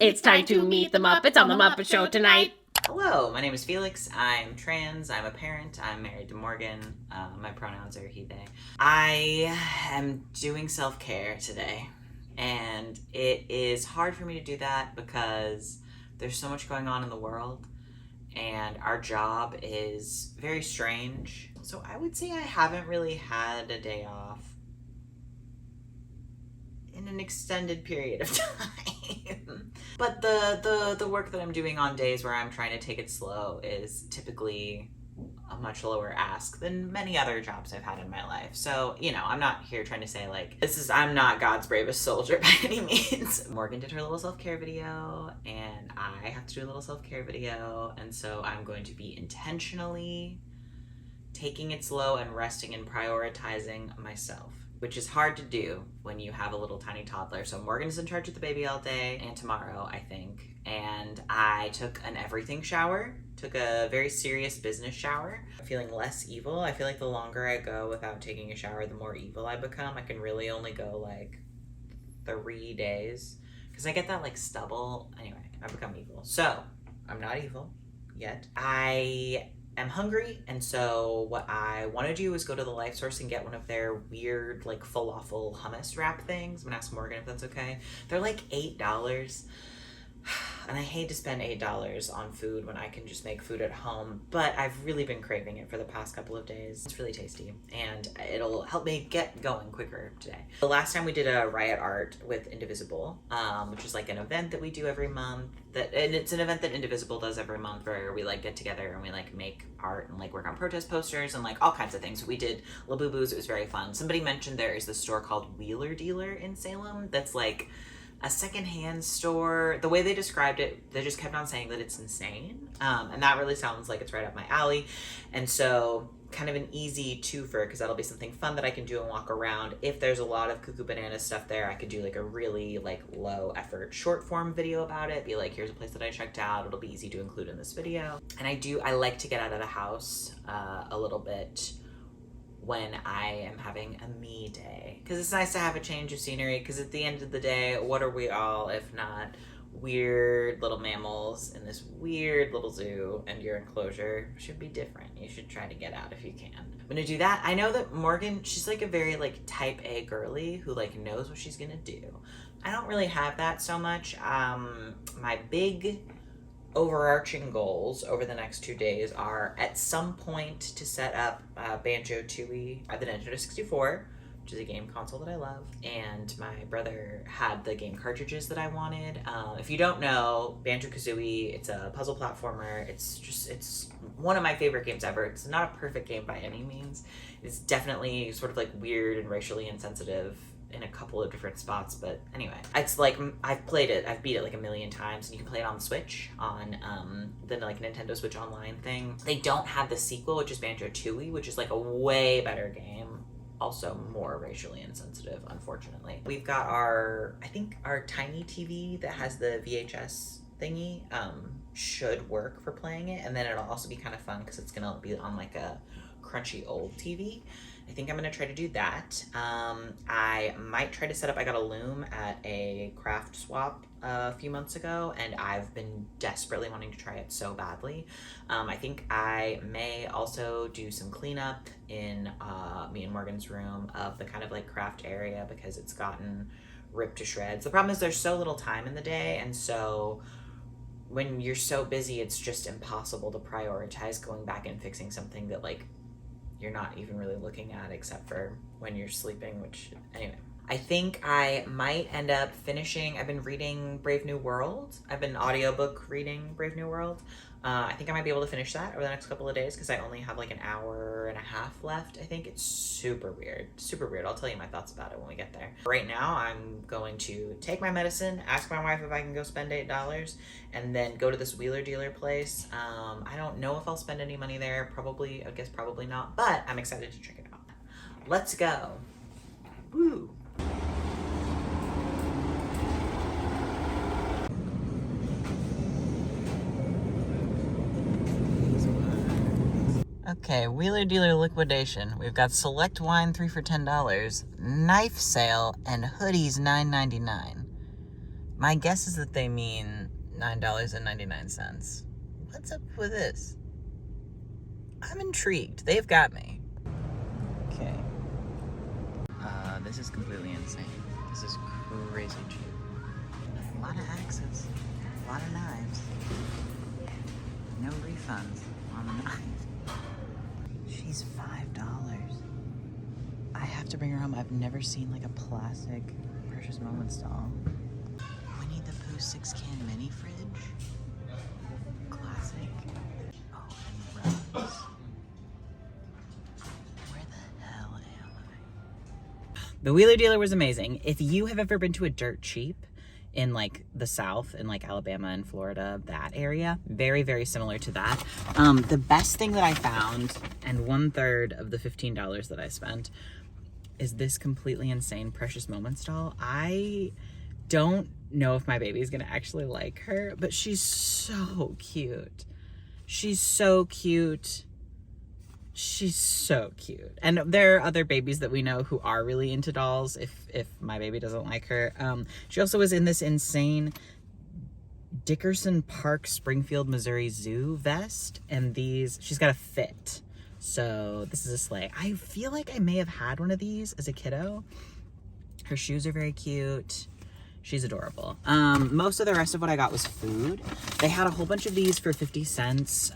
It's time to meet the Muppets on the Muppet Show tonight. Hello, my name is Felix. I'm trans. I'm a parent. I'm married to Morgan. My pronouns are he, they. I am doing self-care today, and it is hard for me to do that because there's so much going on in the world, and our job is very strange. So I would say I haven't really had a day off in an extended period of time. But the work that I'm doing on days where I'm trying to take it slow is typically a much lower ask than many other jobs I've had in my life. So, you know, I'm not here trying to say like, I'm not God's bravest soldier by any means. Morgan did her little self-care video and I have to do a little self-care video. And so I'm going to be intentionally taking it slow and resting and prioritizing myself, which is hard to do when you have a little tiny toddler. So Morgan's in charge of the baby all day and tomorrow, I think. And I took an everything shower, took a very serious business shower. I'm feeling less evil. I feel like the longer I go without taking a shower, the more evil I become. I can really only go like 3 days because I get that like stubble. Anyway, I become evil. So I'm not evil yet. I'm hungry, and so what I want to do is go to the Life Source and get one of their weird like falafel hummus wrap things. I'm gonna ask Morgan if that's okay. They're like $8, and I hate to spend $8 on food when I can just make food at home, but I've really been craving it for the past couple of days. It's really tasty, and it'll help me get going quicker today. The last time we did a riot art with Indivisible, which is like an event that we do every month, and it's an event that Indivisible does every month where we like get together and we like make art and like work on protest posters and like all kinds of things. We did Labubu's. It was very fun. Somebody mentioned there is this store called Wheeler Dealer in Salem that's like a secondhand store. The way they described it, they just kept on saying that it's insane. And that really sounds like it's right up my alley. And so kind of an easy twofer, because that'll be something fun that I can do and walk around. If there's a lot of Cuckoo Banana stuff there, I could do like a really like low effort short form video about it. Be like, here's a place that I checked out. It'll be easy to include in this video. And I like to get out of the house a little bit when I am having a me day, because it's nice to have a change of scenery, because at the end of the day, what are we all if not weird little mammals in this weird little zoo, and your enclosure should be different. You should try to get out if you can. I'm gonna do that. I know that Morgan, she's like a very like type A girly who like knows what she's gonna do. I don't really have that so much. My big overarching goals over the next 2 days are at some point to set up Banjo-Tooie at the Nintendo 64, which is a game console that I love, and my brother had the game cartridges that I wanted. If you don't know, Banjo-Kazooie, it's a puzzle platformer. It's one of my favorite games ever. It's not a perfect game by any means. It's definitely sort of like weird and racially insensitive in a couple of different spots, but anyway, it's like I've played it, I've beat it like a million times, and you can play it on the Switch, on the like Nintendo Switch Online thing. They don't have the sequel, which is Banjo-Tooie, which is like a way better game, also more racially insensitive, unfortunately. We've got our tiny TV that has the VHS thingy should work for playing it, and then it'll also be kind of fun because it's gonna be on like a crunchy old TV. I think I'm gonna try to do that. I might try to set up, I got a loom at a craft swap a few months ago, and I've been desperately wanting to try it so badly. I think I may also do some cleanup in me and Morgan's room of the kind of like craft area, because it's gotten ripped to shreds. The problem is there's so little time in the day, and so when you're so busy, it's just impossible to prioritize going back and fixing something that like you're not even really looking at except for when you're sleeping, which anyway. I think I might end up finishing, I've been reading Brave New World. I've been audiobook reading Brave New World. I think I might be able to finish that over the next couple of days because I only have like an hour and a half left. I think it's super weird, super weird. I'll tell you my thoughts about it when we get there. Right now, I'm going to take my medicine, ask my wife if I can go spend $8, and then go to this Wheeler Dealer place. I don't know if I'll spend any money there. Probably, I guess probably not, but I'm excited to check it out. Let's go. Woo. Okay, Wheeler Dealer liquidation. We've got select wine 3 for $10, knife sale, and hoodies $9.99. My guess is that they mean $9.99. What's up with this? I'm intrigued. They've got me. Okay. This is completely insane. This is crazy cheap. A lot of axes. A lot of knives. No refunds on the knife. She's $5. I have to bring her home. I've never seen like a plastic Precious Moments doll. Winnie the Pooh 6-can mini fridge. Classic. Oh, and rugs. Where the hell am I? The Wheeler Dealer was amazing. If you have ever been to a dirt cheap in like the South, in like Alabama and Florida, that area, very, very similar to that. The best thing that I found, and 1/3 of the $15 that I spent, is this completely insane Precious Moments doll. I don't know if my baby is gonna actually like her, but she's so cute. She's so cute. She's so cute. And there are other babies that we know who are really into dolls if my baby doesn't like her. She also was in this insane Dickerson Park, Springfield, Missouri Zoo vest. And these, she's got a fit. So this is a sleigh. I feel like I may have had one of these as a kiddo. Her shoes are very cute. She's adorable. Most of the rest of what I got was food. They had a whole bunch of these for 50 cents,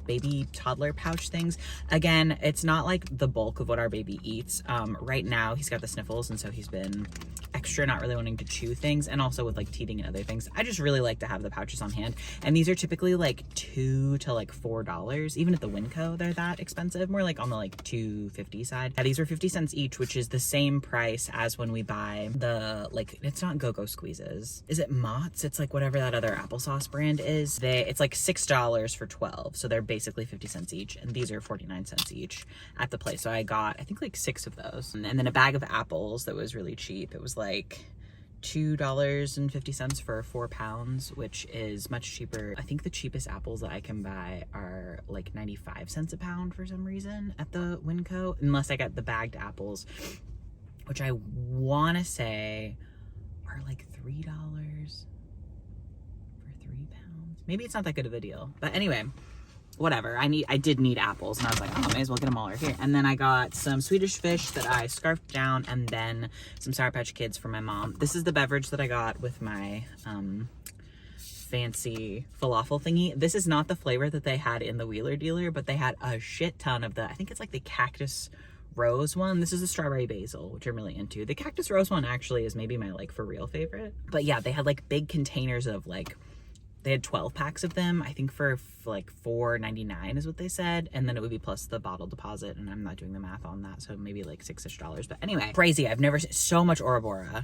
baby toddler pouch things. Again, it's not like the bulk of what our baby eats. Right now he's got the sniffles, and so he's been extra not really wanting to chew things, and also with like teething and other things. I just really like to have the pouches on hand, and these are typically like $2 to like $4. Even at the Winco, they're that expensive, more like on the like $2.50 side. These were 50 cents each, which is the same price as when we buy the, like, it's not Go-Go Squeezes. Is it Mott's? It's like whatever that other applesauce brand is. It's like $6 for 12, so they're basically 50 cents each, and these are 49 cents each at the place. So I got, I think, like 6 of those, and then a bag of apples that was really cheap. It was like $2.50 for 4 pounds, which is much cheaper. I think the cheapest apples that I can buy are like 95 cents a pound for some reason at the Winco, unless I get the bagged apples, which I want to say are like $3 for 3 pounds. Maybe it's not that good of a deal, but anyway, whatever. I did need apples, and I was like, oh, may as well get them all right here. And then I got some Swedish fish that I scarfed down, and then some Sour Patch Kids for my mom. This is the beverage that I got with my fancy falafel thingy. This is not the flavor that they had in the Wheeler Dealer, but they had a shit ton of I think it's like the Cactus Rose one. This is a strawberry basil, which I'm really into. The Cactus Rose one actually is maybe my like for real favorite. But yeah, they had like big containers of like, they had 12 packs of them, I think for like $4.99 is what they said, and then it would be plus the bottle deposit, and I'm not doing the math on that, so maybe like $6-ish. But anyway, crazy. I've never seen so much Ouroboros.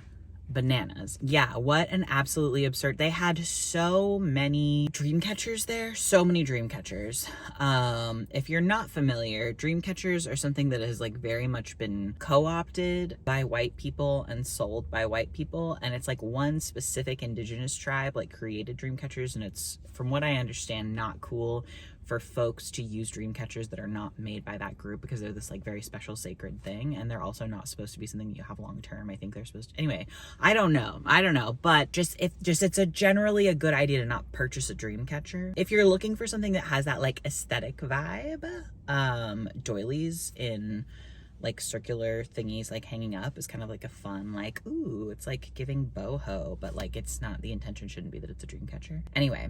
Bananas. Yeah, what an absolutely absurd. They had so many dream catchers there. So many dream catchers. If you're not familiar, dream catchers are something that has like very much been co-opted by white people and sold by white people, and it's like one specific indigenous tribe like created dream catchers, and it's, from what I understand, not cool for folks to use dream catchers that are not made by that group, because they're this like very special sacred thing, and they're also not supposed to be something you have long term. I think they're supposed to, anyway, I don't know, but it's generally a good idea to not purchase a dream catcher if you're looking for something that has that like aesthetic vibe. Doilies in like circular thingies like hanging up is kind of like a fun, like, ooh, it's like giving boho, but like it's not, the intention shouldn't be that it's a dream catcher. Anyway,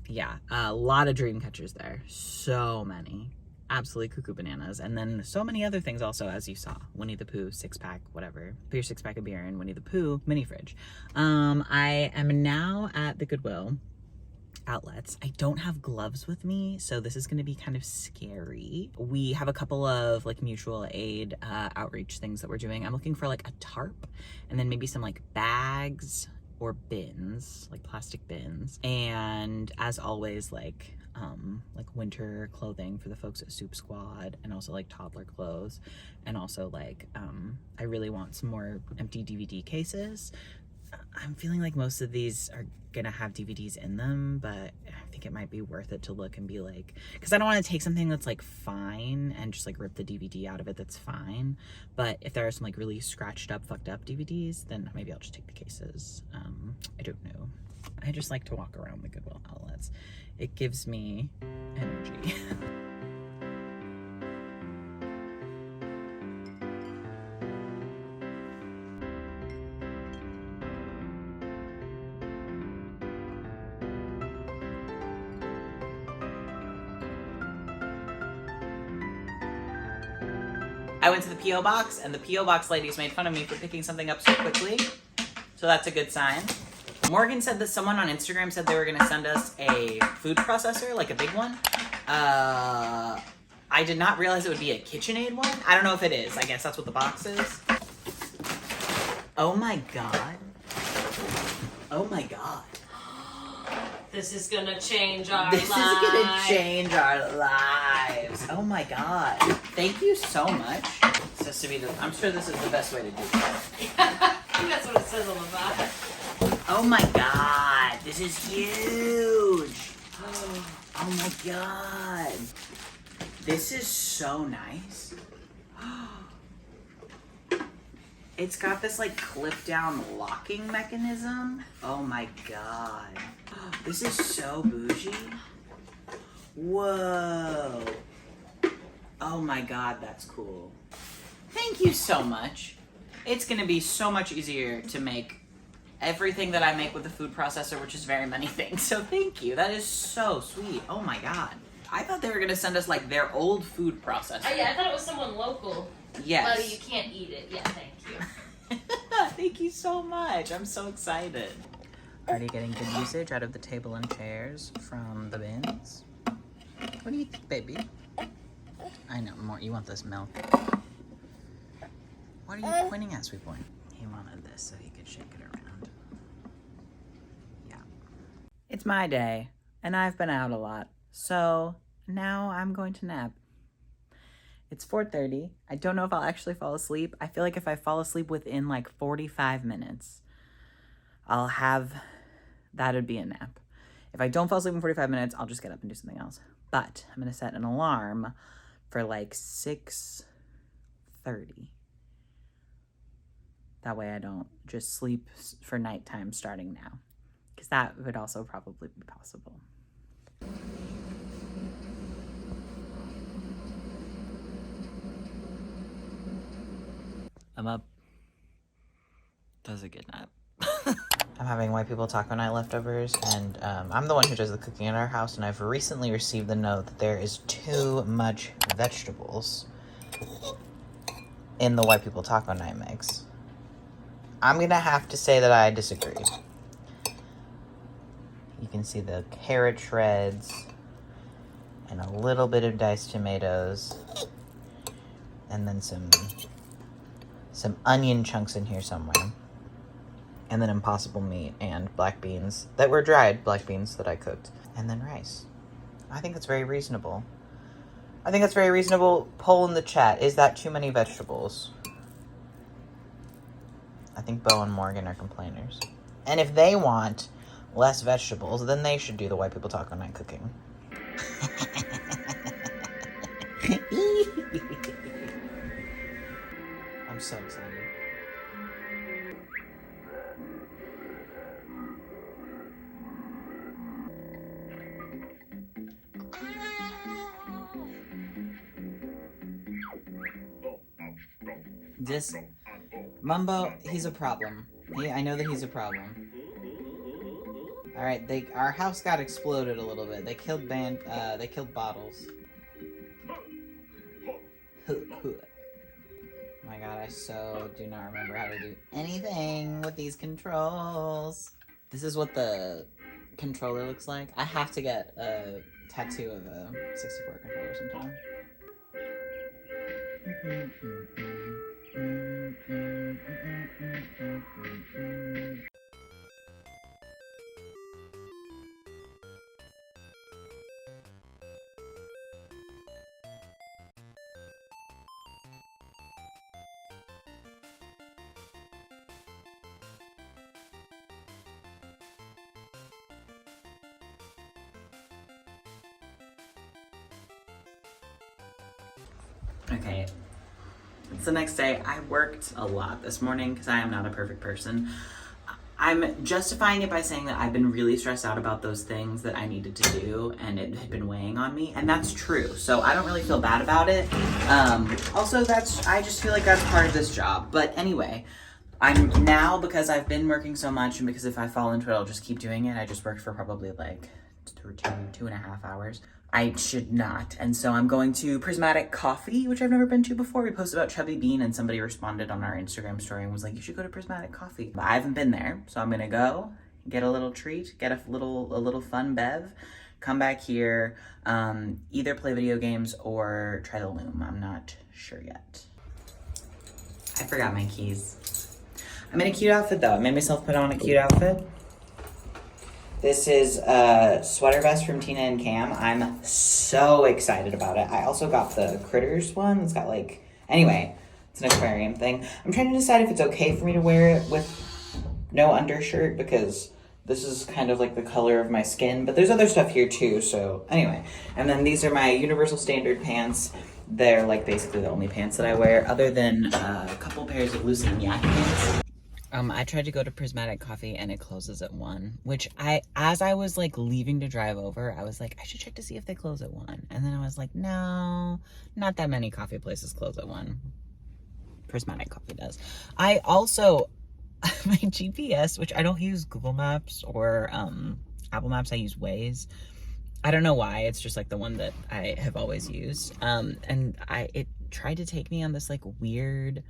yeah, a lot of dream catchers there. So many. Absolutely cuckoo bananas. And then so many other things also, as you saw. Winnie the Pooh 6-pack, whatever. Put your 6-pack of beer in Winnie the Pooh mini fridge. I am now at the Goodwill outlets. I don't have gloves with me, so this is going to be kind of scary. We have a couple of like mutual aid outreach things that we're doing. I'm looking for like a tarp, and then maybe some like bags or bins, like plastic bins, and as always, like winter clothing for the folks at Soup Squad, and also like toddler clothes, and also like I really want some more empty DVD cases I'm feeling like most of these are gonna have DVDs in them, but I think it might be worth it to look and be like, because I don't want to take something that's like fine and just like rip the DVD out of it. That's fine. But if there are some like really scratched up, fucked up DVDs, then maybe I'll just take the cases. I don't know. I just like to walk around the Goodwill outlets. It gives me energy. I went to the P.O. box, and the P.O. box ladies made fun of me for picking something up so quickly. So that's a good sign. Morgan said that someone on Instagram said they were going to send us a food processor, like a big one. I did not realize it would be a KitchenAid one. I don't know if it is. I guess that's what the box is. Oh my god. Oh my god. This is gonna change our lives. This is gonna change our lives. Oh my god. Thank you so much. This has to be I'm sure this is the best way to do it. I think that's what it says on the back. Oh my god. This is huge. Oh my god. This is so nice. It's got this like clip down locking mechanism. Oh my god. This is so bougie. Whoa. Oh my god, that's cool. Thank you so much. It's gonna be so much easier to make everything that I make with the food processor, which is very many things. So thank you. That is so sweet. Oh my god. I thought they were gonna send us like their old food processor. Oh yeah, I thought it was someone local. Yes. Buddy, you can't eat it. Yeah, thank you. Thank you so much. I'm so excited. Already getting good usage out of the table and chairs from the bins. What do you think, baby? I know, more. You want this milk. What are you pointing at, sweet boy? He wanted this so he could shake it around. Yeah. It's my day, and I've been out a lot. So now I'm going to nap. It's 4:30. I don't know if I'll actually fall asleep. I feel like if I fall asleep within like 45 minutes, I'll have, that'd be a nap. If I don't fall asleep in 45 minutes, I'll just get up and do something else. But I'm going to set an alarm for like 6:30. That way I don't just sleep for nighttime starting now. Because that would also probably be possible. I'm up. Does a good nap. I'm having white people taco night leftovers, and I'm the one who does the cooking in our house, and I've recently received the note that there is too much vegetables in the white people taco night mix. I'm gonna have to say that I disagree. You can see the carrot shreds and a little bit of diced tomatoes, and then some onion chunks in here somewhere. And then impossible meat and black beans that were dried black beans that I cooked. And then rice. I think that's very reasonable. I think that's very reasonable. Poll in the chat. Is that too many vegetables? I think Bo and Morgan are complainers. And if they want less vegetables, then they should do the white people taco night cooking. I'm so excited. This Mumbo, he's a problem. I know that he's a problem. All right, our house got exploded a little bit. They killed bottles. My god, I so do not remember how to do anything with these controls. This is what the controller looks like. I have to get a tattoo of a 64 controller sometime. Okay. It's the next day. I worked a lot this morning because I am not a perfect person. I'm justifying it by saying that I've been really stressed out about those things that I needed to do, and it had been weighing on me, and that's true. So I don't really feel bad about it. Also, I just feel like that's part of this job. But anyway, I'm now, because I've been working so much, and because if I fall into it, I'll just keep doing it. I just worked for probably like 2.5 hours. I should not. And so I'm going to Prismatic Coffee, which I've never been to before. We posted about Chubby Bean and somebody responded on our Instagram story and was like, you should go to Prismatic Coffee. But I haven't been there, so I'm gonna go, get a little treat, get a little fun bev, come back here, either play video games or try the loom. I'm not sure yet. I forgot my keys. I'm in a cute outfit though. I made myself put on a cute outfit. This is a sweater vest from Tina and Cam. I'm so excited about it. I also got the Critters one. It's got like, anyway, it's an aquarium thing. I'm trying to decide if it's okay for me to wear it with no undershirt because this is kind of like the color of my skin, but there's other stuff here too, so anyway. And then these are my universal standard pants. They're like basically the only pants that I wear other than a couple pairs of loose and yak pants. I tried to go to Prismatic Coffee and it closes at 1, which as I was like leaving to drive over, I was like, I should check to see if they close at 1. And then I was like, no, not that many coffee places close at 1. Prismatic Coffee does. I also, my GPS, which I don't use Google Maps or Apple Maps, I use Waze. I don't know why, it's just like the one that I have always used. And it tried to take me on this like weird,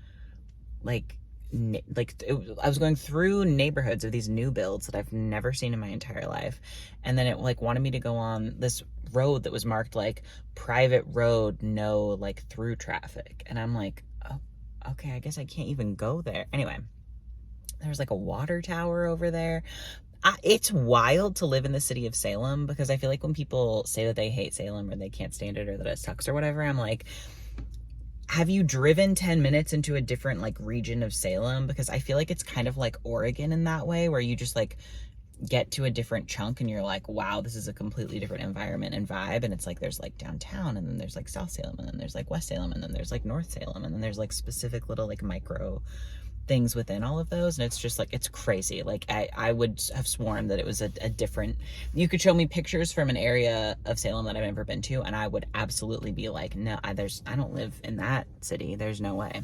I was going through neighborhoods of these new builds that I've never seen in my entire life, and then it like wanted me to go on this road that was marked like private road, no like through traffic, and I'm like, oh, okay, I guess I can't even go there. Anyway, there's like a water tower over there. It's wild to live in the city of Salem because I feel like when people say that they hate Salem or they can't stand it or that it sucks or whatever, I'm like, have you driven 10 minutes into a different like region of Salem? Because I feel like it's kind of like Oregon in that way, where you just like get to a different chunk and you're like, wow, this is a completely different environment and vibe. And it's like, there's like downtown, and then there's like South Salem, and then there's like West Salem, and then there's like North Salem, and then there's like specific little like micro things within all of those, and it's just like, it's crazy. Like I would have sworn that it was a different, you could show me pictures from an area of Salem that I've never been to and I would absolutely be like, no, I don't live in that city, there's no way.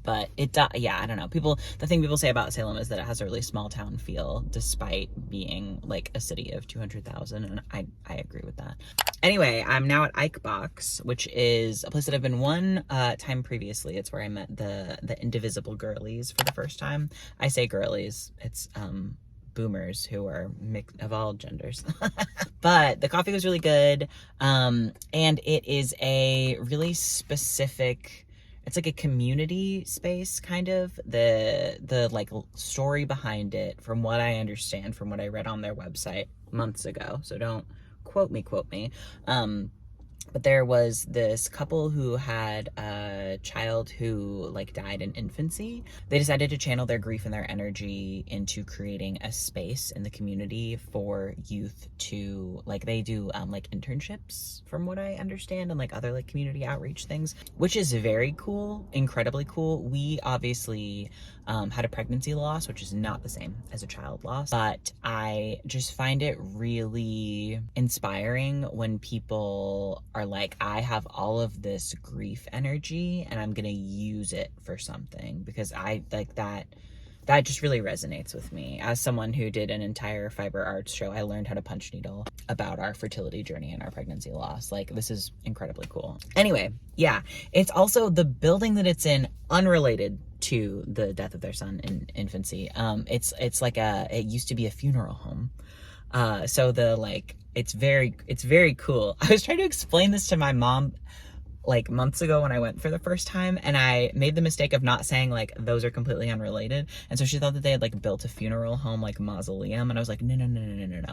But yeah, I don't know. The thing people say about Salem is that it has a really small town feel despite being like a city of 200,000, and I agree with that. Anyway, I'm now at Ike Box, which is a place that I've been one time previously. It's where I met the indivisible girlies for the first time. I say girlies, it's boomers who are mixed of all genders. But the coffee was really good, and it is a really specific, it's like a community space, kind of. The like story behind it, from what I understand, from what I read on their website months ago, so don't quote me, but there was this couple who had a child who like died in infancy. They decided to channel their grief and their energy into creating a space in the community for youth to like, they do like internships from what I understand, and like other like community outreach things, which is very cool, incredibly cool. We obviously had a pregnancy loss, which is not the same as a child loss, but I just find it really inspiring when people are like, I have all of this grief energy and I'm gonna use it for something, because I like that just really resonates with me. As someone who did an entire fiber arts show, I learned how to punch needle about our fertility journey and our pregnancy loss. Like, this is incredibly cool. Anyway, yeah, it's also the building that it's in, unrelated to the death of their son in infancy. It's like it used to be a funeral home. So it's very cool. I was trying to explain this to my mom like months ago when I went for the first time, and I made the mistake of not saying like those are completely unrelated, and so she thought that they had like built a funeral home like mausoleum, and I was like, no,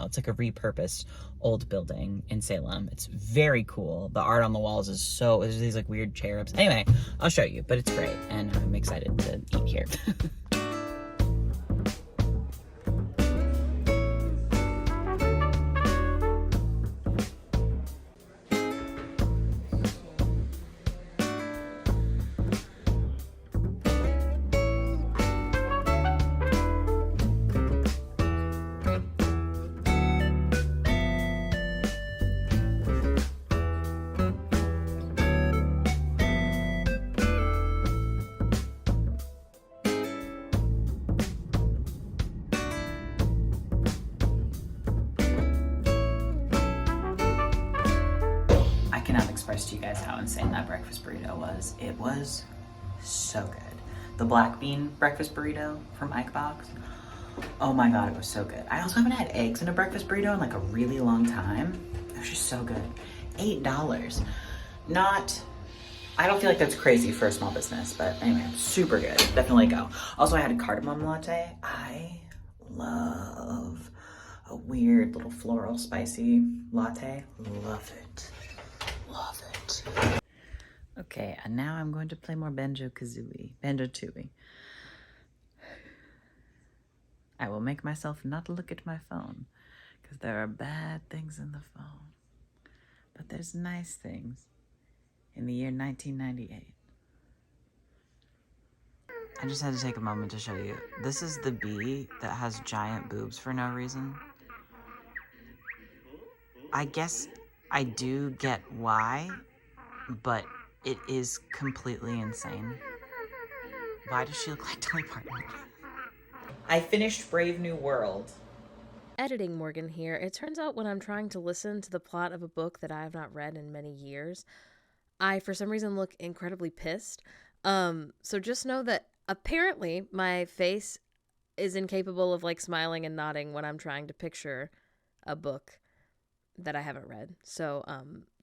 it's like a repurposed old building in Salem. It's very cool. The art on the walls is there's these like weird cherubs. Anyway, I'll show you, but it's great, and I'm excited to eat here. cannot express to you guys how insane that breakfast burrito was. It was so good. The black bean breakfast burrito from Ike Box. Oh my god, it was so good. I also haven't had eggs in a breakfast burrito in like a really long time. It was just so good. $8. Not, I don't feel like that's crazy for a small business, but anyway, super good. Definitely go. Also, I had a cardamom latte. I love a weird little floral spicy latte. Love it. Love it. Okay, and now I'm going to play more Banjo-Tooie. I will make myself not look at my phone, because there are bad things in the phone. But there's nice things in the year 1998. I just had to take a moment to show you. This is the bee that has giant boobs for no reason. I guess I do get why, but it is completely insane. Why does she look like Dolly Parton? I finished Brave New World. Editing Morgan here. It turns out when I'm trying to listen to the plot of a book that I have not read in many years, I, for some reason, look incredibly pissed. So just know that apparently my face is incapable of, like, smiling and nodding when I'm trying to picture a book that I haven't read. So,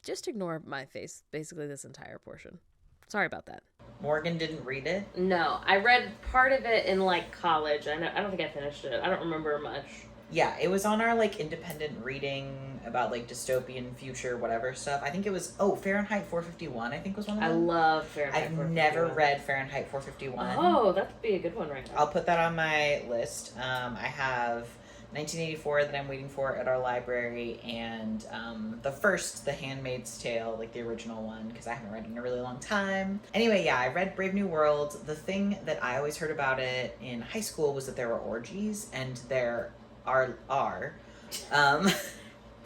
just ignore my face, basically this entire portion. Sorry about that. Morgan didn't read it? No, I read part of it in, like, college. I don't think I finished it. I don't remember much. Yeah, it was on our, like, independent reading about, like, dystopian future whatever stuff. I think it was, Fahrenheit 451, I think was one of them. I love Fahrenheit 451. I've never read Fahrenheit 451. Oh, that would be a good one right now. I'll put that on my list. I have 1984 that I'm waiting for at our library, and The Handmaid's Tale, like the original one, because I haven't read it in a really long time. Anyway, yeah, I read Brave New World. The thing that I always heard about it in high school was that there were orgies, and there are.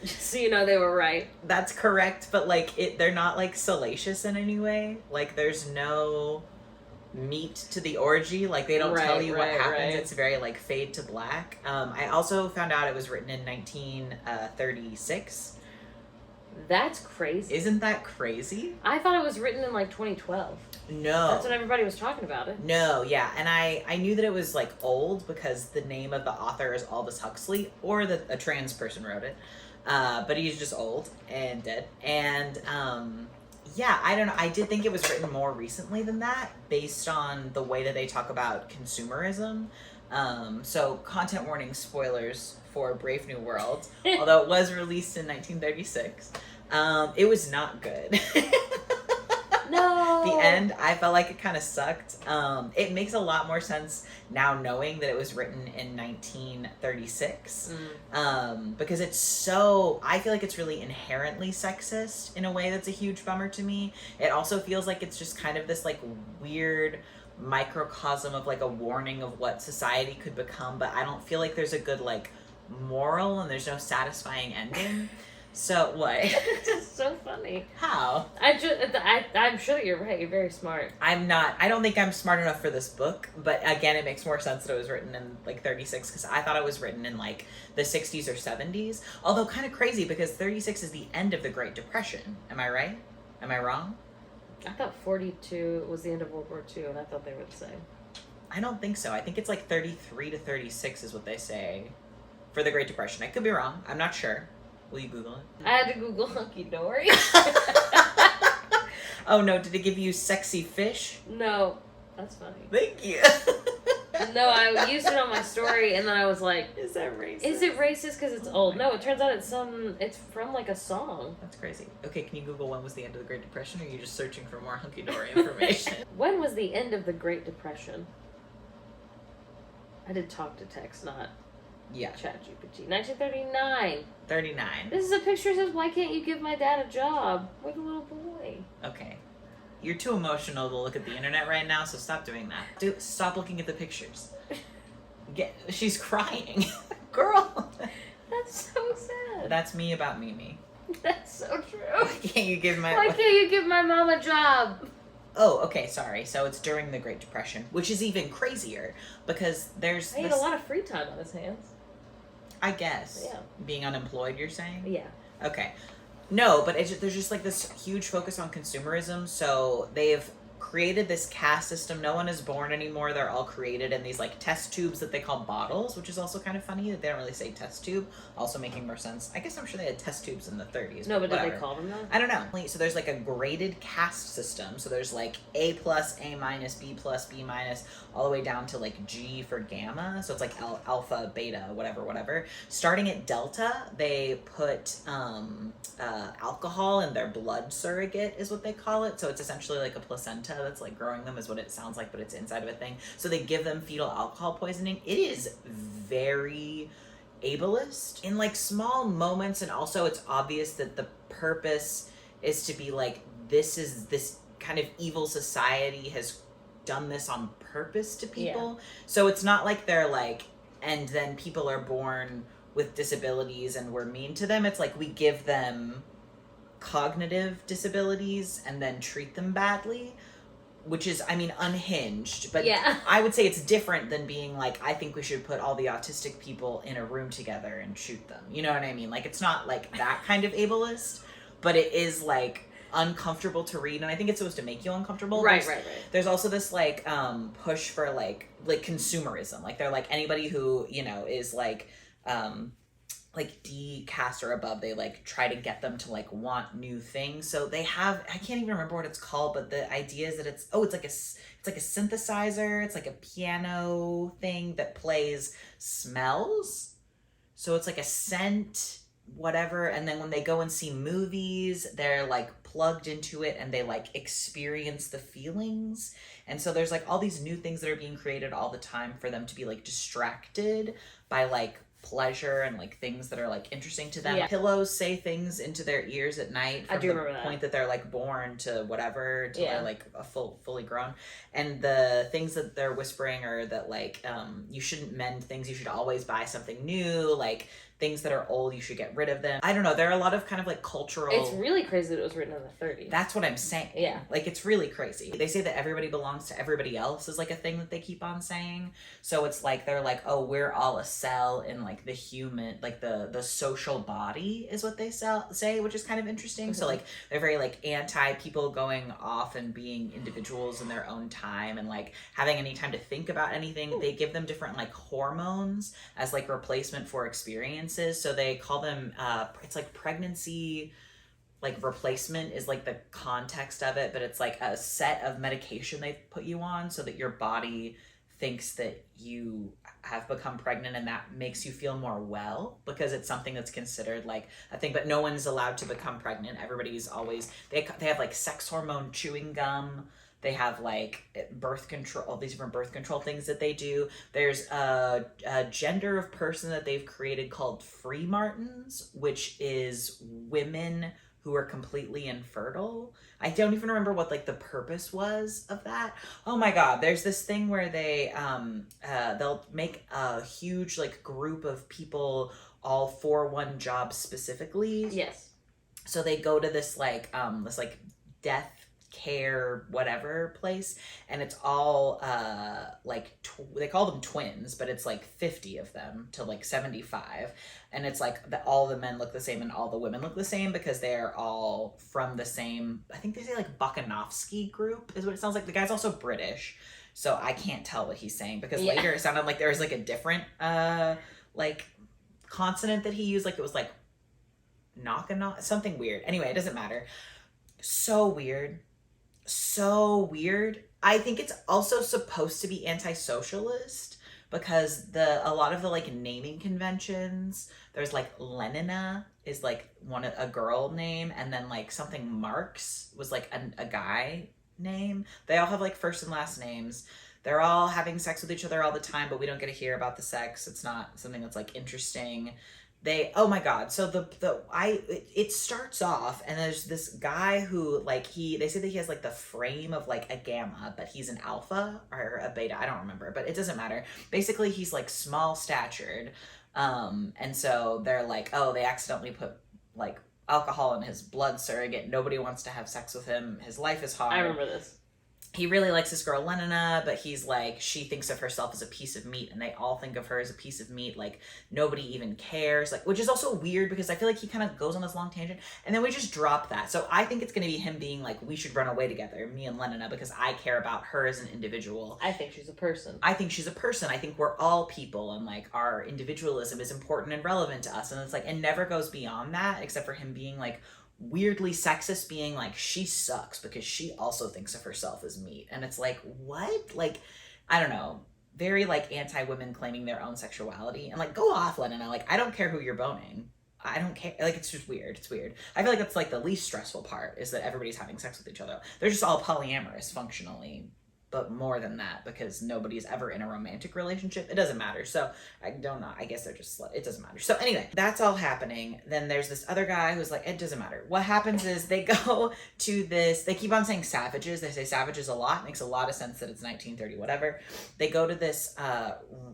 So you know they were right. That's correct, but like they're not like salacious in any way. Like there's no meat to the orgy. Like they don't tell you what happens. Right. It's very like fade to black. I also found out it was written in 1936. That's crazy. Isn't that crazy? I thought it was written in like 2012. No. That's when everybody was talking about it. No, yeah. And I knew that it was like old because the name of the author is Aldous Huxley, or that a trans person wrote it. But he's just old and dead. And yeah, I don't know. I did think it was written more recently than that, based on the way that they talk about consumerism. So content warning, spoilers for Brave New World, although it was released in 1936. It was not good. No. The end, I felt like it kind of sucked. It makes a lot more sense now knowing that it was written in 1936. Because it's so, I feel like it's really inherently sexist in a way that's a huge bummer to me. It also feels like it's just kind of this like weird microcosm of like a warning of what society could become, but I don't feel like there's a good like moral, and there's no satisfying ending. So what? It's just so funny. How? I'm sure that you're right. You're very smart. I'm not. I don't think I'm smart enough for this book, but again, it makes more sense that it was written in like 36, because I thought it was written in like the 60s or 70s. Although kind of crazy, because 36 is the end of the Great Depression. Am I right? Am I wrong? I thought 42 was the end of World War II, and I thought they were the same. I don't think so. I think it's like 33 to 36 is what they say for the Great Depression. I could be wrong. I'm not sure. Will you Google it? I had to Google hunky dory. Oh no, did it give you sexy fish? No. That's funny. Thank you. No, I used it on my story, and then I was like, is that racist? Is it racist because it's old? No, it turns out it's from like a song. That's crazy. Okay, can you Google when was the end of the Great Depression, or are you just searching for more hunky dory information? When was the end of the Great Depression? I did talk to text, not ChatGPT. 1939. 39. This is a picture that says, "Why can't you give my dad a job?" With a little boy. Okay. You're too emotional to look at the internet right now, so stop doing that. Stop looking at the pictures. She's crying. Girl. That's so sad. That's me about Mimi. That's so true. Why can't you give my mom a job? Oh, okay, sorry. So it's during the Great Depression, which is even crazier because there's He had a lot of free time on his hands. I guess. Yeah. Being unemployed, you're saying? Yeah. Okay. No, but there's just like this huge focus on consumerism. So they've created this caste system. No one is born anymore. They're all created in these like test tubes that they call bottles, which is also kind of funny that they don't really say test tube. Also making more sense. I guess I'm sure they had test tubes in the 30s. No, but did whatever. they call them that? I don't know. So there's like a graded caste system. So there's like A plus, A minus, B plus, B minus, all the way down to like G for gamma. So it's like alpha, beta, whatever. Starting at delta, they put alcohol in their blood surrogate, is what they call it. So it's essentially like a placenta that's like growing them, is what it sounds like, but it's inside of a thing. So they give them fetal alcohol poisoning. It is very ableist in like small moments, and also it's obvious that the purpose is to be like, this kind of evil society has done this on purpose to people. Yeah. So it's not like they're like, and then people are born with disabilities and we're mean to them. It's like we give them cognitive disabilities and then treat them badly, which is, I mean, unhinged. But yeah. I would say it's different than being like, I think we should put all the autistic people in a room together and shoot them. You know what I mean? Like, it's not like that kind of ableist, but it is like uncomfortable to read, and I think it's supposed to make you uncomfortable. Right. There's also this like push for like consumerism. Like they're like, anybody who, you know, is like D caste or above, they like try to get them to like want new things. So they have, I can't even remember what it's called, but the idea is that it's like a synthesizer. It's like a piano thing that plays smells. So it's like a scent, whatever. And then when they go and see movies, they're like plugged into it and they like experience the feelings. And so there's like all these new things that are being created all the time for them to be like distracted by like pleasure and like things that are like interesting to them. Yeah. Pillows say things into their ears at night from the point that they're like born to whatever until they're like a fully grown. And the things that they're whispering are that like you shouldn't mend things, you should always buy something new, like things that are old, you should get rid of them. I don't know, there are a lot of kind of like cultural... It's really crazy that it was written in the 30s. That's what I'm saying. Yeah. Like, it's really crazy. They say that everybody belongs to everybody else is like a thing that they keep on saying. So it's like, they're like, oh, we're all a cell in like the human, like the social body is what they say, which is kind of interesting. Mm-hmm. So like, they're very like anti people going off and being individuals in their own time and like having any time to think about anything. Ooh. They give them different like hormones as like replacement for experience. So they call them it's like pregnancy like replacement is like the context of it, but it's like a set of medication they put you on so that your body thinks that you have become pregnant, and that makes you feel more well because it's something that's considered like a thing. But no one's allowed to become pregnant. Everybody's always they have like sex hormone chewing gum. They have like birth control, all these different birth control things that they do. There's a gender of person that they've created called free martins, which is women who are completely infertile. I don't even remember what like the purpose was of that. Oh my God, there's this thing where they they'll make a huge like group of people all for one job specifically. Yes. So they go to this death care whatever place, and it's all they call them twins, but it's like 50 of them to like 75, and it's like all the men look the same and all the women look the same because they're all from the same, I think they say like Bakanovsky group is what it sounds like. The guy's also British, so I can't tell what he's saying because later it sounded like there was like a different like consonant that he used, like it was like knock something weird. Anyway, it doesn't matter. So weird. I think it's also supposed to be anti-socialist because a lot of the like naming conventions, there's like Lenina is like a girl name, and then like something Marx was like a guy name. They all have like first and last names. They're all having sex with each other all the time, but we don't get to hear about the sex. It's not something that's like interesting. Oh my God. So it starts off and there's this guy who like they say that he has like the frame of like a gamma, but he's an alpha or a beta. I don't remember, but it doesn't matter. Basically, he's like small statured. And so they're like, oh, they accidentally put like alcohol in his blood surrogate. Nobody wants to have sex with him. His life is hard. I remember this. he really likes this girl Lenina, but he's like, she thinks of herself as a piece of meat, and they all think of her as a piece of meat. Like, nobody even cares. Like, which is also weird because I feel like he kind of goes on this long tangent, and then we just drop that. So I think it's going to be him being like, we should run away together, me and Lenina, because I care about her as an individual. I think she's a person. I think she's a person. I think we're all people, and like our individualism is important and relevant to us. And it's like, it never goes beyond that, except for him being like, weirdly sexist, being like, she sucks because she also thinks of herself as meat. And it's like, what? Like, I don't know, very like anti-women claiming their own sexuality. And like, go off, Lenina. Like, I don't care who you're boning. I don't care. Like, it's just weird. It's weird. I feel like that's like the least stressful part, is that everybody's having sex with each other. They're just all polyamorous functionally, but more than that, because nobody's ever in a romantic relationship. It doesn't matter. So I don't know. I guess they're just it doesn't matter. So anyway, that's all happening. Then there's this other guy who's like, it doesn't matter. What happens is they go to this, they keep on saying savages. They say savages a lot. It makes a lot of sense that it's 1930, whatever. They go to this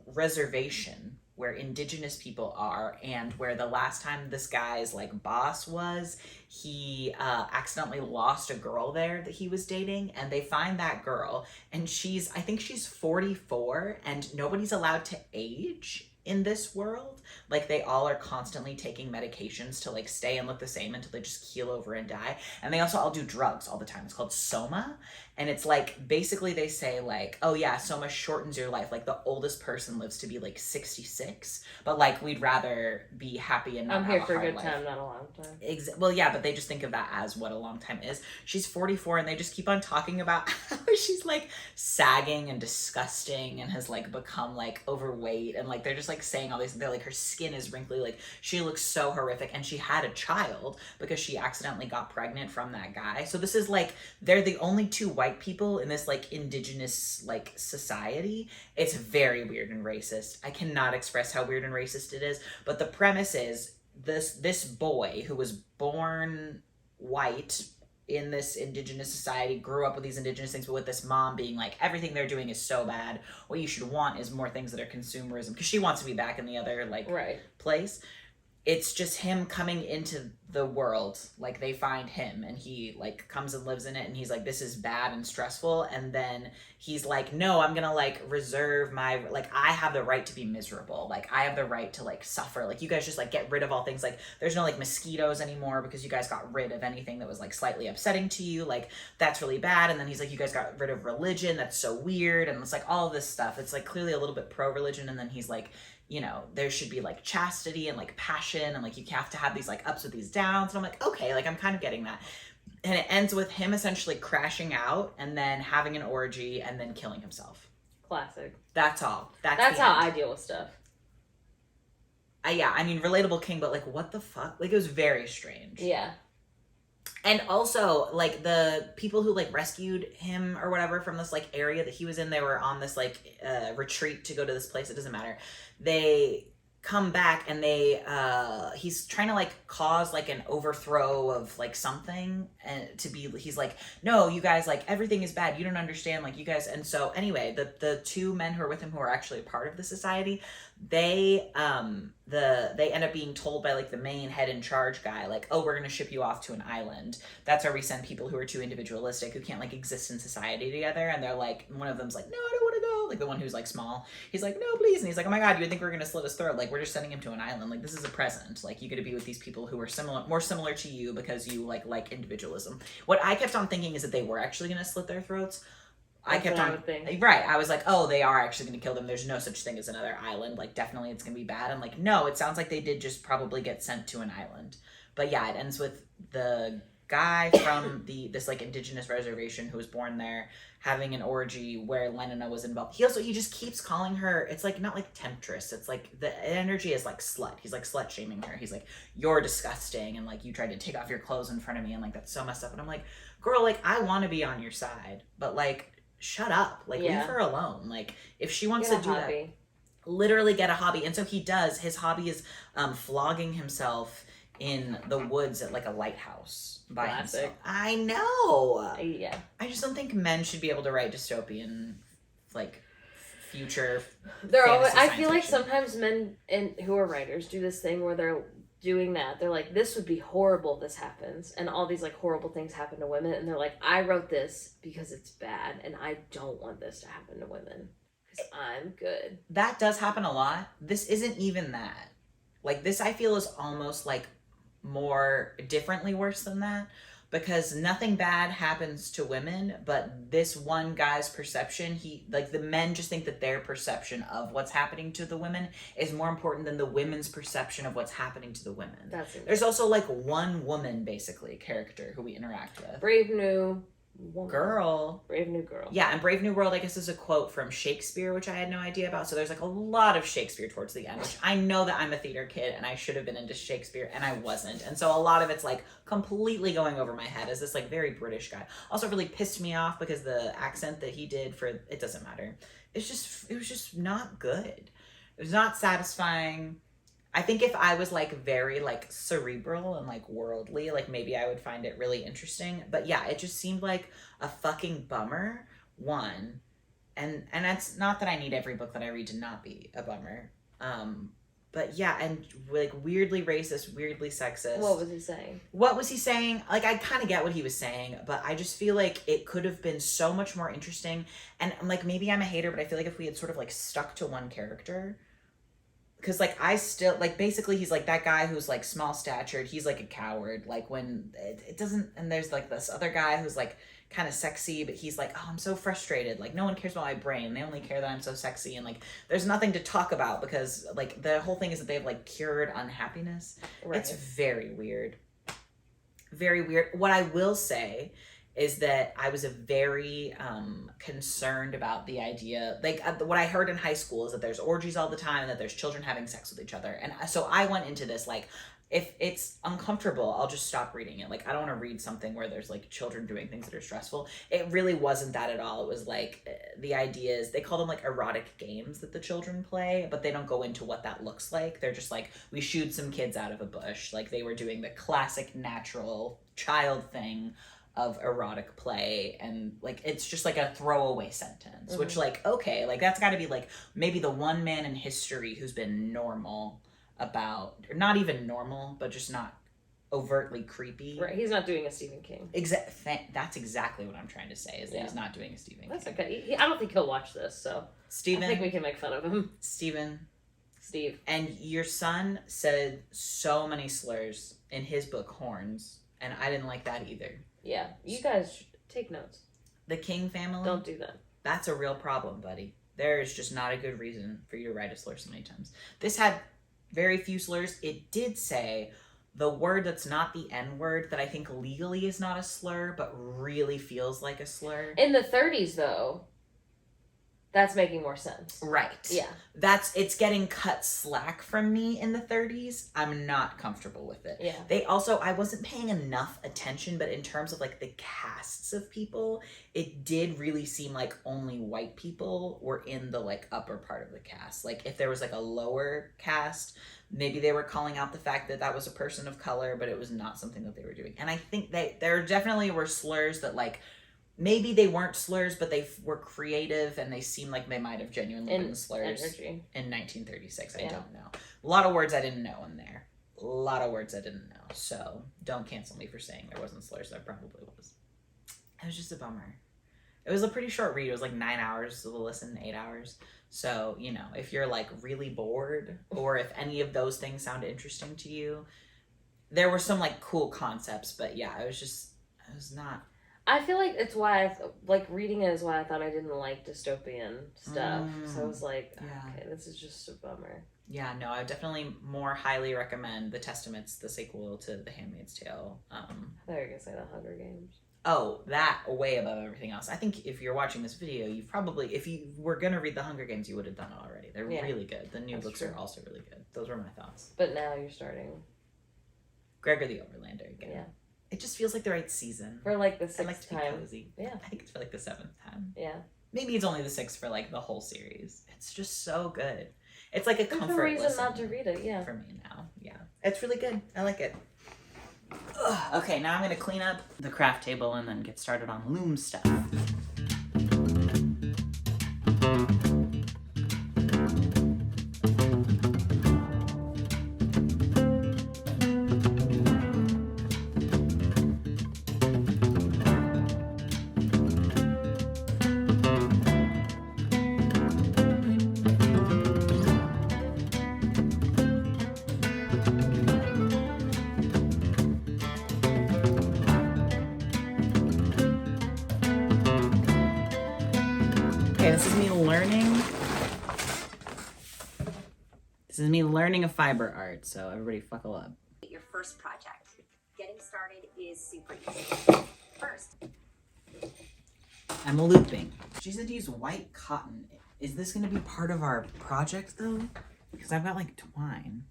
reservation where indigenous people are, and where the last time this guy's like boss was, he accidentally lost a girl there that he was dating, and they find that girl, and I think she's 44, and nobody's allowed to age in this world. Like, they all are constantly taking medications to like stay and look the same until they just keel over and die. And they also all do drugs all the time. It's called soma. And it's like, basically they say like, oh yeah, soma shortens your life. Like, the oldest person lives to be like 66, but like, we'd rather be happy and not I'm have here a for a hard good life. time, not a long time. Well, yeah, but they just think of that as what a long time is. She's 44, and they just keep on talking about how she's like sagging and disgusting and has like become like overweight, and like they're just like saying all these. They're like, her skin is wrinkly, like she looks so horrific, and she had a child because she accidentally got pregnant from that guy. So this is like, they're the only two white people in this like indigenous like society. It's very weird and racist. I cannot express how weird and racist it is, but the premise is this boy who was born white in this indigenous society, grew up with these indigenous things, but with this mom being like, everything they're doing is so bad, what you should want is more things that are consumerism, because she wants to be back in the other like place. It's just him coming into the world. Like, they find him, and he like comes and lives in it, and he's like, this is bad and stressful. And then he's like, no, I'm gonna like reserve my, like, I have the right to be miserable. Like, I have the right to like suffer. Like, you guys just like get rid of all things. Like, there's no like mosquitoes anymore because you guys got rid of anything that was like slightly upsetting to you. Like, that's really bad. And then he's like, you guys got rid of religion. That's so weird. And it's like all this stuff. It's like clearly a little bit pro-religion. And then he's like, you know, there should be like chastity and like passion, and like you have to have these like ups with these downs. And I'm like, okay, like I'm kind of getting that. And it ends with him essentially crashing out and then having an orgy and then killing himself. Classic. That's all. That's how I deal with stuff. Yeah, I mean, relatable king, but like, what the fuck? Like, it was very strange. Yeah. And also, like, the people who like rescued him or whatever from this like area that he was in, they were on this like retreat to go to this place. It doesn't matter. They come back, and he's trying to like cause like an overthrow of like something, and he's like, no, you guys, like, everything is bad, you don't understand, like, you guys. And so anyway, the two men who are with him, who are actually a part of the society, they end up being told by like the main head in charge guy, like, oh, we're gonna ship you off to an island. That's where we send people who are too individualistic, who can't like exist in society together. And they're like, one of them's like, no, I don't want to go. Like, the one who's like small, he's like, no, please. And he's like, oh my god, you would think we're gonna slit his throat? Like, we're just sending him to an island. Like, this is a present. Like, you get to be with these people who are more similar to you because you like individualism. What I kept on thinking is that they were actually gonna slit their throats. I would think. Right. I was like, oh, they are actually going to kill them. There's no such thing as another island. Like, definitely it's going to be bad. I'm like, no, it sounds like they did just probably get sent to an island. But yeah, it ends with the guy from this like indigenous reservation who was born there having an orgy where Lenina was involved. He just keeps calling her, it's like not like temptress. It's like the energy is like slut. He's like slut shaming her. He's like, you're disgusting. And like, you tried to take off your clothes in front of me. And like, that's so messed up. And I'm like, girl, like, I want to be on your side, but like, shut up. Like, leave her alone. Like, if she wants to do that, literally get a hobby. And so he does. His hobby is flogging himself in the woods at like a lighthouse by himself. I know. Yeah. I just don't think men should be able to write dystopian like future. They're always. I feel like sometimes men who are writers do this thing where they're doing that. They're like, this would be horrible if this happens. And all these, like, horrible things happen to women. And they're like, I wrote this because it's bad. And I don't want this to happen to women. Because I'm good. That does happen a lot. This isn't even that. Like, this I feel is almost, like, more differently worse than that. Because nothing bad happens to women, but this one guy's perception, the men just think that their perception of what's happening to the women is more important than the women's perception of what's happening to the women. There's also, like, one woman, basically, character who we interact with. Brave new woman. Girl. Brave new girl. Yeah, and Brave New World, I guess, is a quote from Shakespeare, which I had no idea about. So there's, like, a lot of Shakespeare towards the end, which I know that I'm a theater kid and I should have been into Shakespeare, and I wasn't. And so a lot of it's, like, completely going over my head as this, like, very British guy. Also really pissed me off because the accent that he did for, it doesn't matter. It was just not good. It was not satisfying. I think if I was, like, very, like, cerebral and, like, worldly, like, maybe I would find it really interesting. But yeah, it just seemed like a fucking bummer, one. And that's not that I need every book that I read to not be a bummer. But yeah, and, like, weirdly racist, weirdly sexist. What was he saying? What was he saying? Like, I kind of get what he was saying, but I just feel like it could have been so much more interesting. And, like, maybe I'm a hater, but I feel like if we had sort of, like, stuck to one character... Because, like, I still, like, basically he's, like, that guy who's, like, small-statured. He's, like, a coward. Like, when it doesn't... And there's, like, this other guy who's, like, kind of sexy, but he's like, oh, I'm so frustrated. Like, no one cares about my brain. They only care that I'm so sexy. And, like, there's nothing to talk about because, like, the whole thing is that they have, like, cured unhappiness. Right. It's very weird. Very weird. What I will say... is that I was a very concerned about the idea, like what I heard in high school is that there's orgies all the time and that there's children having sex with each other. And so I went into this like, if it's uncomfortable, I'll just stop reading it. Like, I don't want to read something where there's like children doing things that are stressful. It really wasn't that at all. It was like, the idea is, they call them like erotic games that the children play, but they don't go into what that looks like. They're just like, we shooed some kids out of a bush. Like, they were doing the classic natural child thing of erotic play, and like it's just like a throwaway sentence, which like, okay, like that's got to be like maybe the one man in history who's been normal about, or not even normal, but just not overtly creepy. Right, he's not doing a Stephen King. That's exactly what I'm trying to say, is that he's not doing a Stephen King. That's okay. I don't think he'll watch this, so Stephen, I think we can make fun of him. Steve. And your son said so many slurs in his book, Horns, and I didn't like that either. Yeah, you guys should take notes. The King family? Don't do that. That's a real problem, buddy. There is just not a good reason for you to write a slur so many times. This had very few slurs. It did say the word that's not the N word, that I think legally is not a slur, but really feels like a slur. In the 30s, though, that's making more sense. Right. Yeah. It's getting cut slack from me in the 30s. I'm not comfortable with it. Yeah. They also, I wasn't paying enough attention, but in terms of like the casts of people, it did really seem like only white people were in the like upper part of the cast. Like if there was like a lower cast, maybe they were calling out the fact that that was a person of color, but it was not something that they were doing. And I think there definitely were slurs that like, maybe they weren't slurs, but they were creative, and they seemed like they might have genuinely been slurs in 1936. I don't know. A lot of words I didn't know in there. A lot of words I didn't know. So don't cancel me for saying there wasn't slurs. There probably was. It was just a bummer. It was a pretty short read. It was like 9 hours to listen, 8 hours. So, you know, if you're like really bored, or if any of those things sound interesting to you, there were some like cool concepts, but yeah, it was not... I feel like it's why reading it is why I thought I didn't like dystopian stuff. So I was like, okay, this is just a bummer. Yeah, no, I would definitely more highly recommend The Testaments, the sequel to The Handmaid's Tale. I thought you were going to say The Hunger Games. Oh, that way above everything else. I think if you're watching this video, you've probably, if you were going to read The Hunger Games, you would have done it already. They're really good. The new books are also really good. Those were my thoughts. But now you're starting Gregor the Overlander again. Yeah. It just feels like the right season. For like the 6th time. I like to be cozy. Yeah. I think it's for like the 7th time. Yeah. Maybe it's only the 6th for like the whole series. It's just so good. It's like a comfort listen. There's a reason not to read it, yeah. For me now, yeah. It's really good. I like it. Ugh. Okay, now I'm going to clean up the craft table and then get started on loom stuff. Okay, this is me learning. This is me learning a fiber art, so everybody fuckle up. Your first project. Getting started is super easy. First, I'm looping. She said to use white cotton. Is this gonna be part of our project though? Because I've got like twine.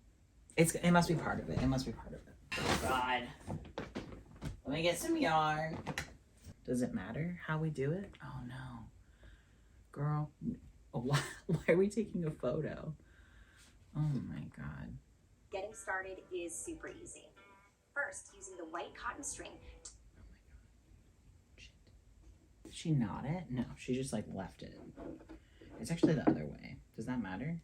It must be part of it. It must be part of it. Oh God. Let me get some yarn. Does it matter how we do it? Oh no. Girl, why are we taking a photo? Oh my God. getting started is super easy. First, using the white cotton string. Did she knot it? No, she just like left it. It's actually the other way. Does that matter?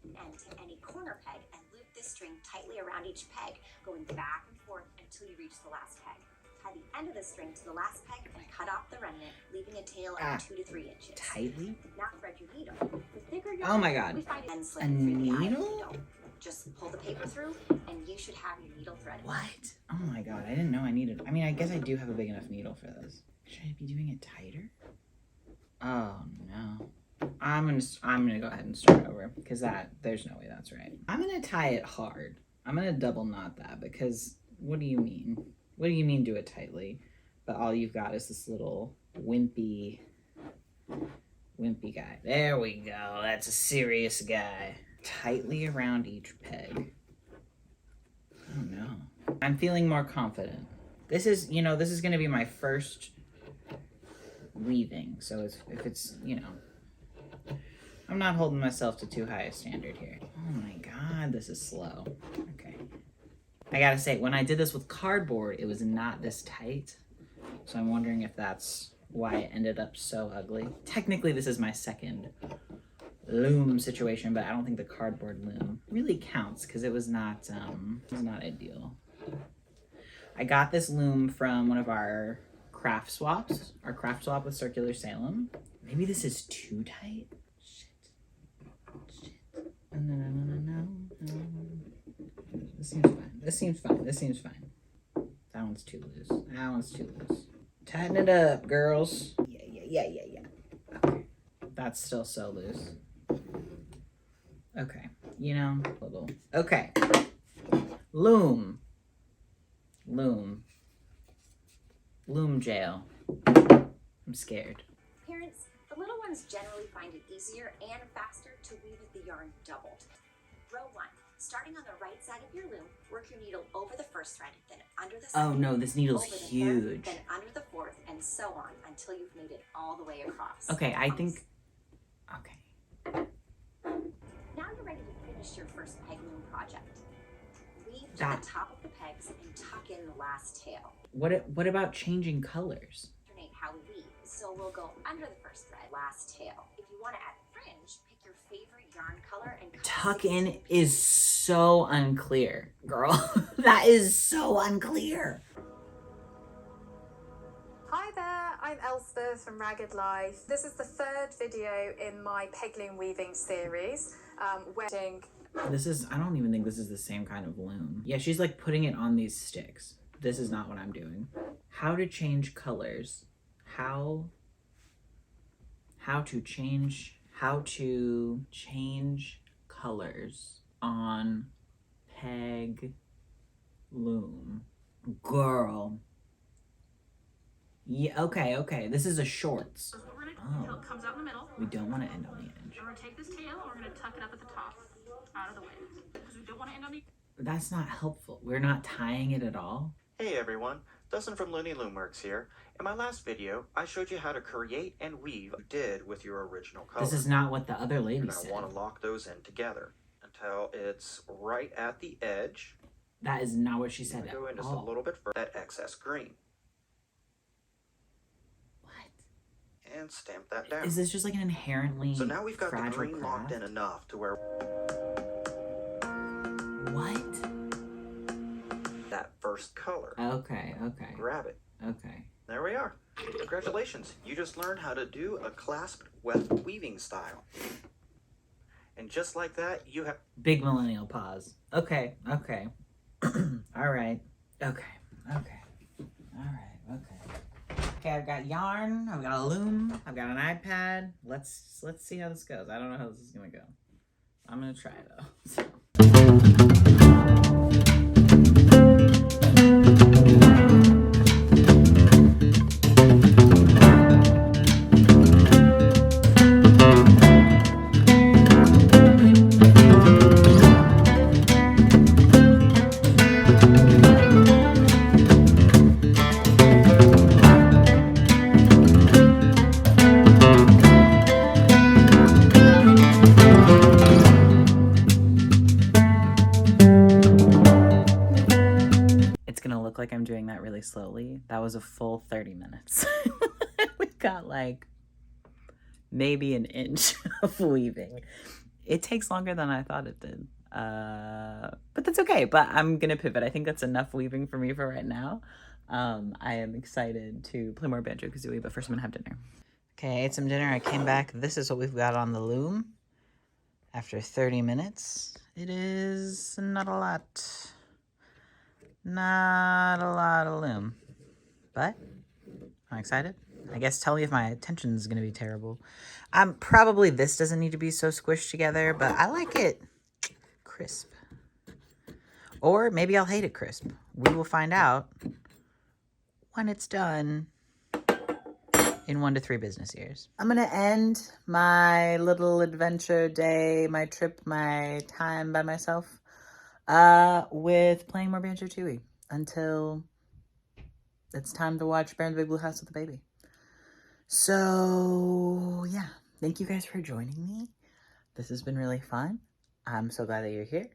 And to any corner peg and loop this string tightly around each peg, going back and forth until you reach the last peg. Tie the end of the string to the last peg and cut off the remnant, leaving a tail of 2 to 3 inches. Tightly? Now thread your needle. The thicker your Oh my God. we find and slip A through the eye of the needle? needle. Just pull the paper through and you should have your needle threaded. What? Oh my God, I didn't know I needed. I mean, I guess I do have a big enough needle for this. Should I be doing it tighter? Oh no. I'm gonna go ahead and start over because there's no way that's right. I'm gonna tie it hard. I'm gonna double knot that because what do you mean? What do you mean do it tightly? But all you've got is this little wimpy guy. There we go. That's a serious guy. Tightly around each peg. Oh no. I'm feeling more confident. This is gonna be my first weaving. So if it's, I'm not holding myself to too high a standard here. Oh my God, this is slow. Okay. I gotta say, when I did this with cardboard, it was not this tight. So I'm wondering if that's why it ended up so ugly. Technically, this is my second loom situation, but I don't think the cardboard loom really counts because it was not ideal. I got this loom from one of our craft swaps, our craft swap with Circular Salem. Maybe this is too tight. Shit. No. This seems fine. That one's too loose. Tighten it up, girls. Yeah. Okay. That's still so loose. Okay. Little. Okay. Loom jail. I'm scared. Parents, the little ones generally find it easier and faster to weave with the yarn doubled. Row 1. Starting on the right side of your loom, work your needle over the first thread, then under the second. Oh no, this needle's over the third, huge. then under the fourth, and so on until you've made it all the way across. Okay, I think. Okay. Now you're ready to finish your first peg loom project. Weave to That- the top of the pegs and tuck in the last tail. What about changing colors? Alternate how we weave. So we'll go under the first thread, last tail. If you want to add fringe, pick your favorite yarn color and cut Tuck 16 in pieces. is so unclear, girl. That is so unclear. Hi there, I'm Elspeth from Ragged Life. This is the third video in my peg loom weaving series. I don't even think this is the same kind of loom. Yeah, she's like putting it on these sticks. This is not what I'm doing. How to change colors. How to change colors on peg loom. Girl. Yeah, okay. This is a shorts. So what we're gonna do until Oh. it comes out in the middle. We don't want to end on the edge. And we're gonna take this tail and we're gonna tuck it up at the top, out of the way. Because we don't want to end on the. That's not helpful. We're not tying it at all. Hey everyone, Dustin from Looney Loomworks here. In my last video, I showed you how to create and weave what you did with your original color. This is not what the other You're lady going said. to want to lock those in together until it's right at the edge. That is not what she You're said going at to go in just a all. little bit further, that excess green, What? and stamp that down. Is this just like an inherently So now we've got the fragile green locked in craft? enough to where What? that first color. Okay. Grab it. Okay. There we are. Congratulations, you just learned how to do a clasped weft weaving style. And just like that, you have... Big millennial pause. Okay. All right. Okay. Okay, I've got got yarn, I've got a loom, I've got an iPad. Let's see how this goes. I don't know how this is gonna go. I'm gonna try though. Look like I'm doing that really slowly. That was a full 30 minutes. We've got like maybe an inch of weaving. It takes longer than I thought it did. But that's okay. But I'm gonna pivot. I think that's enough weaving for me for right now. I am excited to play more Banjo-Kazooie, but first I'm gonna have dinner. Okay, I ate some dinner. I came back. This is what we've got on the loom. After 30 minutes, it is not a lot. Not a lot of loom, but I'm excited. I guess tell me if my attention is going to be terrible. Probably this doesn't need to be so squished together, but I like it crisp. Or maybe I'll hate it crisp. We will find out when it's done in 1 to 3 business years. I'm going to end my little adventure day, my trip, my time by myself with playing more Banjo-Tooie until it's time to watch Bear in the Big Blue House with the baby. So yeah, thank you guys for joining me. This has been really fun. I'm so glad that you're here.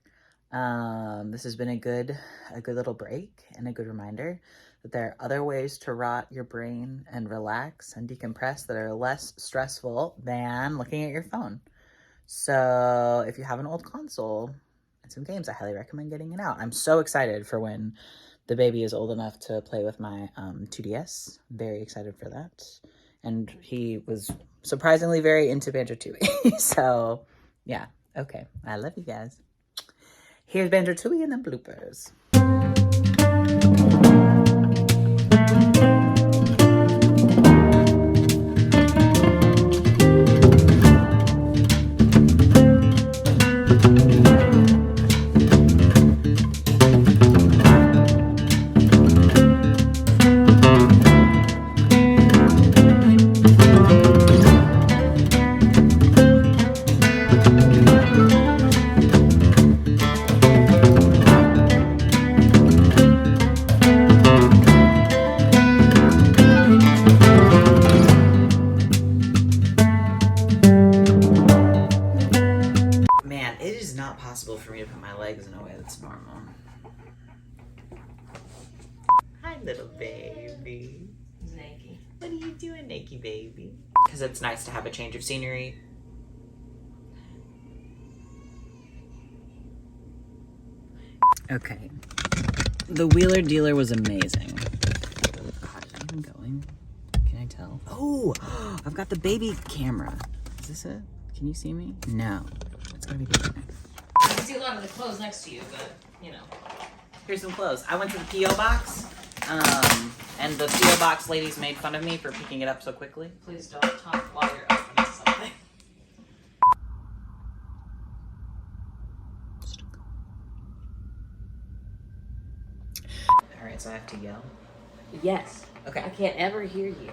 This has been a good little break and a good reminder that there are other ways to rot your brain and relax and decompress that are less stressful than looking at your phone. So if you have an old console and some games, I highly recommend getting it out. I'm so excited for when the baby is old enough to play with my 2DS. Very excited for that. And he was surprisingly very into Banjo-Tooie. So yeah, okay. I love you guys. Here's Banjo-Tooie and then bloopers. For me to put my legs in a way that's normal. Hi, little baby. Nakey. What are you doing, nakey baby? Because it's nice to have a change of scenery. Okay. The Wheeler Dealer was amazing. God, is it even going? Can I tell? Oh, I've got the baby camera. Is this it? Can you see me? No. It's gotta be different. I can see a lot of the clothes next to you, but, you know. Here's some clothes. I went to the P.O. box, and the P.O. box ladies made fun of me for picking it up so quickly. Please don't talk while you're opening something. Alright, so I have to yell? Yes. Okay. I can't ever hear you.